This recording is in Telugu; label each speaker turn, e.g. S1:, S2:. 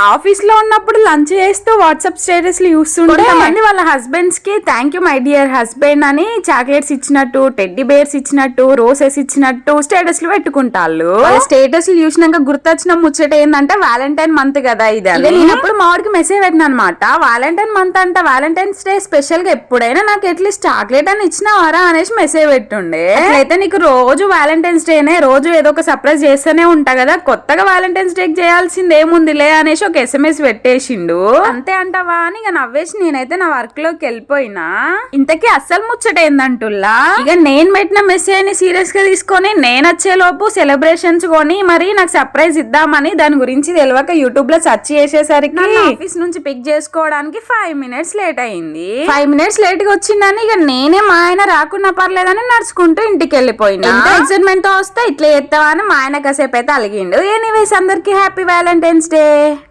S1: ఆఫీస్ లో ఉన్నప్పుడు లంచ్ చేస్తూ వాట్సాప్ స్టేటస్ చూస్తుంటే కొంతమంది వాళ్ళ హస్బెండ్స్ కి thank you my dear husband అని చాక్లెట్స్ ఇచ్చినట్టు, టెడ్డీ బేర్స్ ఇచ్చినట్టు, రోసెస్ ఇచ్చినట్టు స్టేటస్లు పెట్టుకుంటారు. స్టేటస్లు చూసినాక గుర్తొచ్చిన ముచ్చట ఏంటంటే వ్యాలంటైన్ మంత్ కదా ఇది. నేనప్పుడు మా వాడికి మెసేజ్ పెట్టిన అనమాట, వ్యాలంటైన్ మంత్ అంట, వ్యాలంటైన్స్ డే స్పెషల్ గా ఎప్పుడైనా నాకు అట్లీస్ట్ చాక్లెట్ అని ఇచ్చినావారా అనేసి మెసేజ్ పెట్టుండే. అయితే నీకు రోజు వ్యాలంటైన్స్ డేనే, రోజు ఏదో ఒక సర్ప్రైజ్ చేస్తూనే ఉంటా కదా, కొత్తగా వ్యాలంటైన్స్ డే చేయాల్సింది ఏముందిలే అనేసి ఒక SMS పెట్టేసిండు. అంతే అంటావా అని ఇక నవ్వేసి నేనైతే నా వర్క్ లోకి వెళ్ళిపోయినా. ఇంతకీ అస్సలు ముచ్చట ఏందంటుల్లా, ఇక నేను పెట్టిన మెసేజ్ ని సీరియస్ గా తీసుకొని నేను వచ్చే లోపు సెలబ్రేషన్స్ కొని మరి నాకు సర్ప్రైజ్ ఇద్దామని దాని గురించి తెలియక యూట్యూబ్ లో సెర్చ్ చేసేసరికి ఆఫీస్ నుంచి పిక్ చేసుకోవడానికి 5 minutes లేట్ అయింది. 5 minutes లేట్ గా వచ్చిందని ఇక నేనే మా ఆయన రాకున్నా పర్లేదని నడుచుకుంటూ ఇంటికి వెళ్ళిపోయినా. ఎక్సైట్మెంట్ తో వస్తే ఇట్లా ఎత్తావా అని మా ఆయన కాసేపు అయితే అలిగిండు. ఎనీవేస్ అందరికి హ్యాపీ వ్యాలంటైన్స్ డే.